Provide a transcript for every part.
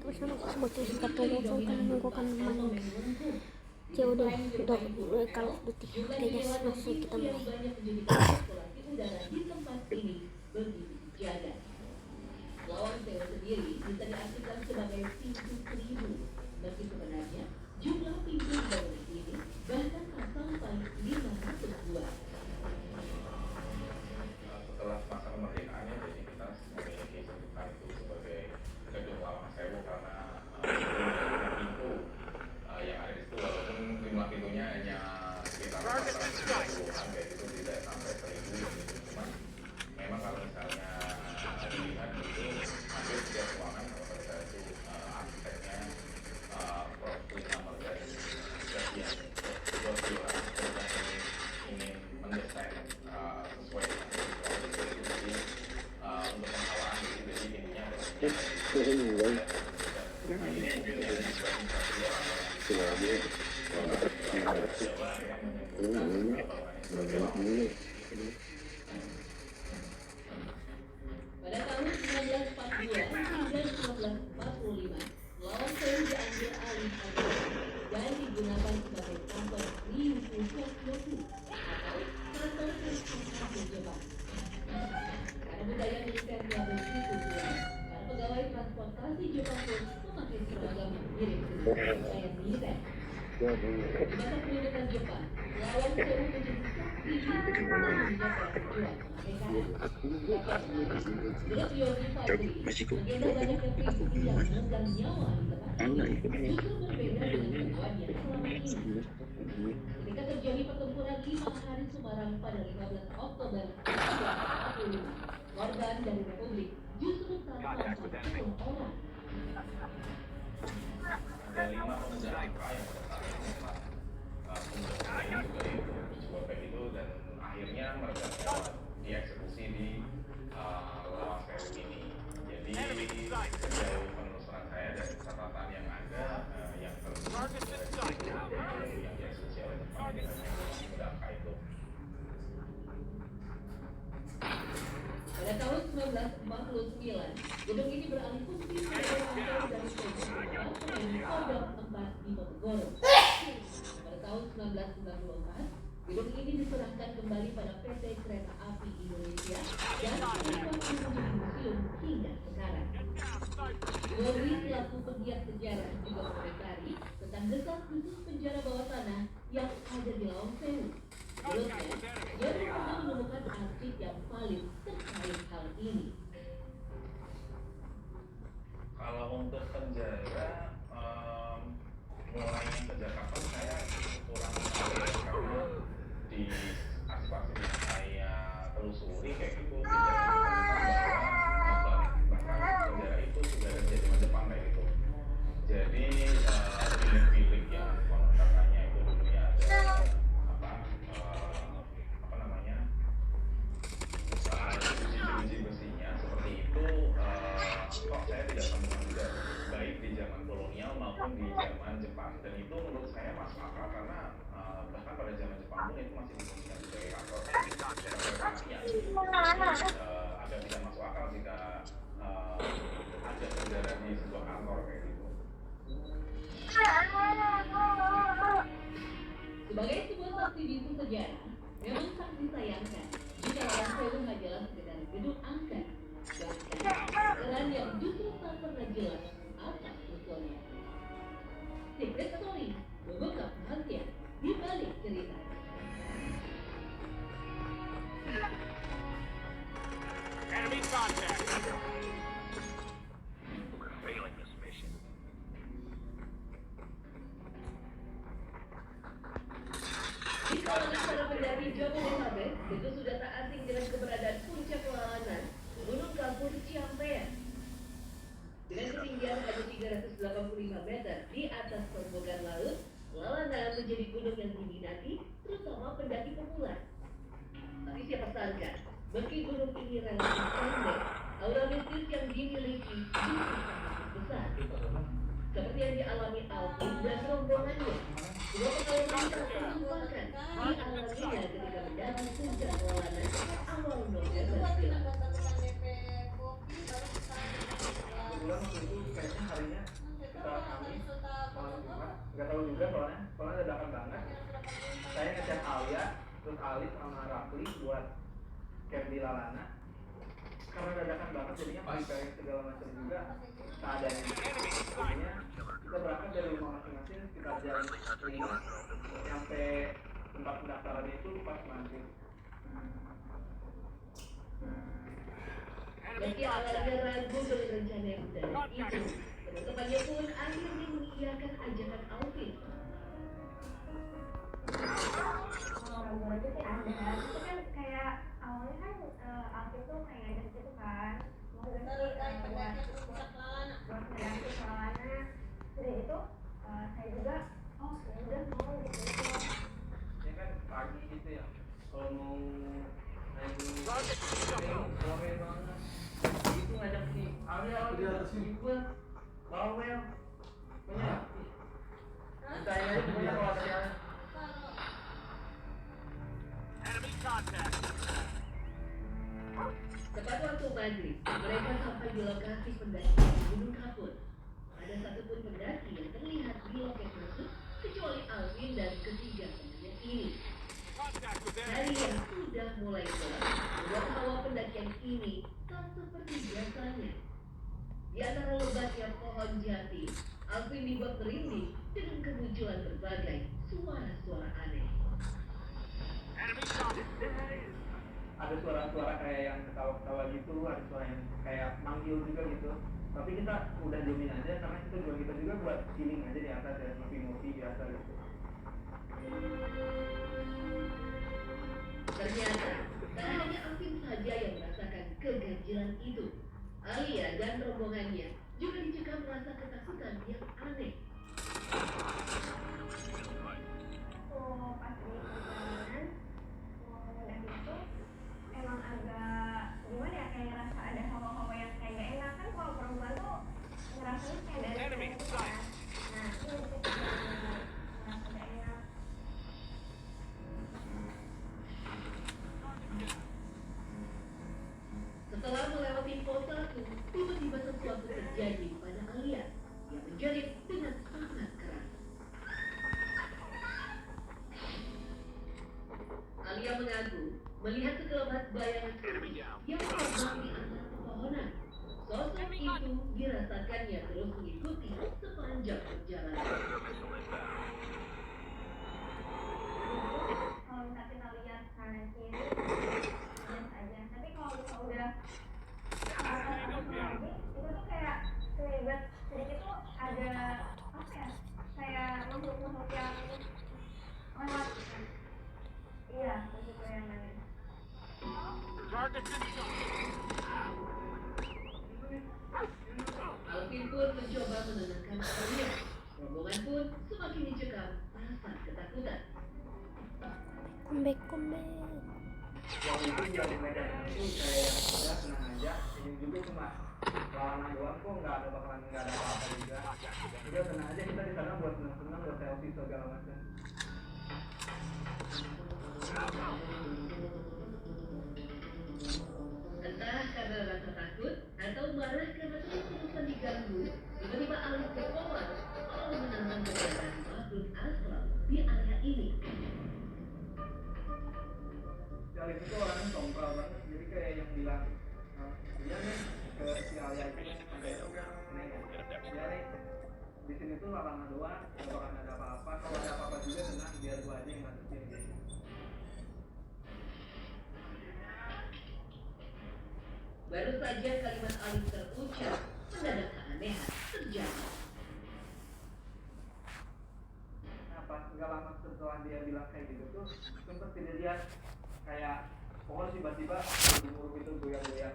bersama aku sebagai singkat telepon kan menunggukan teman jauh udah kalau Duty. Oke guys, langsung kita mulai. Lawan Theo sendiri bisa diartikan sebagai pintu seribu, meski sebenarnya jumlah pintu baru ini bahkan tak sampai 502. Setelah masa kemerdekaannya, jadi kita memiliki sebutan itu sebagai gedung Lawang Sewu karena pintu yang ada di situ, walaupun jumlah pintunya hanya sekitar 430-an kayak gitu, tidak sampai 1000 gitu. Cuman memang kalau misalnya dilihat itu hampir setiap ruangan kalau pada itu arsiteknya Prof. Lina Margari yang ingin mendesain sesuai dengan untuk penghawaan gitu. Jadi intinya pada tahun 1942 hingga 1945, Lawang Sewu diambil alih dan digunakan sebagai kantor Ryukyu Kyoku atau kantor transportasi Jepang. Karena budaya militer telah begitu kuat, para pegawai transportasi Jepang pun memakai seragam mirip dengan budaya militer. Di masa pendudukan Jepang, Lawang Sewu menjadi saksi hidup menjaga perjuangan kemerdekaan. Menurut Yogi Fadli, agenda banyaknya pribumi yang memegang nyawa di tempat ini justru berbeda dengan temuan yang selama ini. Ketika terjadi pertempuran 5 hari Semarang pada 15 Oktober 1945, korban dari Republik justru tak sampai 10 orang. Ada 5 pemuda AIPA yang pemuda ini juga dicoba kayak gitu, dan akhirnya mereka dieksekusi di Lawang Sewu ini. Jadi sejauh penelusuran saya dan catatan yang ada, yang yang dieksekusi oleh Jepang dengan pemuda AIPA itu. Pada tahun 1949, gedung ini beralih fungsi sebagai kantor dari Kodam 4 di Ponorogo. Pada tahun 1994, gedung ini diserahkan kembali pada PT Kereta Api Indonesia dan dikonversi menjadi museum hingga sekarang. Bobi selaku pegiat sejarah juga mengomentari tentang desas-desus penjara bawah tanah yang ada di Lawang Sewu. Menurutnya, dia pernah menemukan arsip yang valid terkait hal ini. Kalau untuk penjara, mulai sejak kapan saya kurang tahu ya, karena di aspek yang saya telusuri kayak gitu tidak ditemukan bahwa bahkan penjara itu sudah ada di zaman Jepang kayak gitu. Jadi bilik-bilik yang konon katanya itu dulunya ada uji besinya seperti itu, kok saya tidak temukan juga baik di zaman kolonial maupun di zaman Jepang, dan itu menurut saya masuk akal karena bahkan pada zaman Jepang pun itu masih difungsikan sebagai kantor. Agak tidak masuk akal jika ada penjara di sebuah kantor kayak gitu. Sebagai sebuah saksi bisu sejarah, memang sangat disayangkan jika Lawang Sewu hanyalah sekedar gedung angker, bahkan peran yang justru tak pernah jelas apa usulnya. Secret Story mengungkap rahasia di balik cerita. Enemy contact. Failing this mission. Di kalangan para pendaki Jabodetabek, itu sudah tak asing dengan keberadaan puncak lalanan Gunung Kapur Ciampea. Dengan ketinggian hanya 385 meter di atas permukaan laut, lalanan menjadi gunung yang diminati, terutama pendaki pemula. Tapi siapa sangka, meski gunung ini relatif pendek, aura mistis yang dimiliki justru sangat besar. Seperti yang dialami Alvin dan rombongannya, dua pengalaman tak terlupakan dialaminya ketika mendaki puncak lalanan awal November silam. itu kayaknya harinya kita Kamis malam Jumat, nggak tahu juga soalnya dadakan banget. Saya ngechat Alia, terus Ali sama Rafli buat camp di Lalana. Karena dadakan banget jadinya preparing segala macam juga keadaannya. Jadinya kita berangkat dari rumah masing-masing sekitar jam 5 sampai tempat pendaftarannya itu pas maghrib. Meski awalnya ragu dengan rencana yang mendadak itu, teman-temannya pun akhirnya mengiyakan ajakan Alvin. Ragu aja sih ada, itu kan kayak awalnya kan Alvin tuh kayak ngajak gitu kan, mau gak sih buat ngedaki ke Lalana. Udah itu saya juga ya udah mau gitu. Ya kan pagi gitu ya, kalau mau naik sore banget itu ngajak si Alia juga bawel punya saya aja punya keluarga. Tepat waktu maghrib, mereka sampai di lokasi pendakian Gunung Kapur. Ada satupun pendaki yang terlihat di loket tersebut kecuali Alvin dan ketiga temannya ini. Hari yang sudah mulai gelap, membuat hawa pendakian ini tak seperti biasanya. Di antara lebatnya pohon jati, Alvin dibuat merinding dengan kemunculan berbagai suara-suara aneh. Ada suara-suara kayak yang ketawa-ketawa gitu, ada suara yang kayak manggil juga gitu. Tapi kita udah diemin aja karena kita juga buat healing aja di atas ya, ngopi-ngopi biasa gitu. Ternyata, tak hanya Alvin saja yang merasakan keganjilan itu. Alia dan rombongannya juga dicekam rasa ketakutan yang aneh. Pas di perjalanan mau ngedaki itu emang agak gimana ya, kayak ngerasa ada hawa-hawa yang kayak gak enak kan. Kalau perempuan tuh ngerasanya kayak dari gitu kan. Nah itu ngerasa gak enak. Setelah melewati pos 1, tiba-tiba sesuatu terjadi pada Alia yang menjerit dengan sangat keras. Alia mengaku melihat sekelebat bayangan putih yang terbang di atas pepohonan. Sosok itu dirasakannya terus mengikuti sepanjang perjalanan. Kalau misalnya kita lihat kanan kiri biasa aja, tapi kalau misalnya udah atas lagi itu tuh kayak kelibet sedikit tuh ada apa ya, kayak makhluk-makhluk yang lewat. Iya, begitu yang mana. Alvin pun mencoba menenangkan Alia. Rombongan pun semakin dicekam rasa ketakutan. Kombek. Yang itu yang mereka itu kayak udah tenang aja, ini juga cuma lawanan doang kok, nggak ada apa-apa juga. Udah tenang aja, kita di sana buat senang-senang, buat selfie segala macam. Entah karena rasa takut atau marah karena terus-terusan diganggu, tiba-tiba Alif berkoar seolah menantang keberadaan makhluk astral di area ini. Alif itu orangnya sombral banget, jadi kayak yang bilang dia nih ke si Alia itu sampai itu kan dia nih di sini tuh lama doang, nggak bakal ada apa-apa, kalau ada apa-apa juga tenang, biar gua aja yang ngadepin gitu. Baru saja kalimat Alif terucap, mendadak keanehan terjadi. Nah pas nggak lama setelah dia bilang kayak gitu tuh sempet tidak dia kayak pohon tiba-tiba muruk itu goyang-goyang.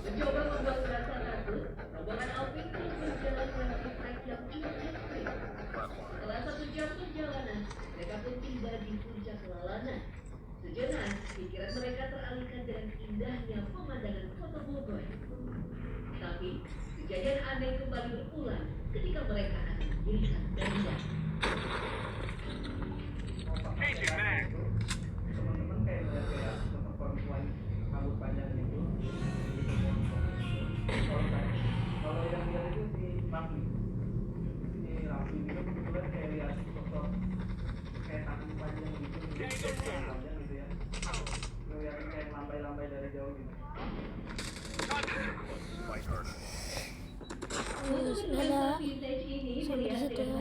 Mencoba membuat merasa takut, rombongan Alvin terus berjalan melewati trek yang cukup ekstrim. Setelah 1 jam perjalanan, mereka pun tiba di puncak Lalana. Sejenak, pikiran mereka teralihkan dengan indahnya pemandangan kota Bogor. Tapi, kejadian aneh kembali berulang ketika mereka akan mendirikan tenda. Teman-teman kayak ngeliat kayak sosok perempuan Rafli. Si Rafli itu kebetulan kayak lihat sosok kayak tangan panjang gitu, tangan panjang gitu ya. Ngeliatin kayak lambai-lambai dari jauh gitu.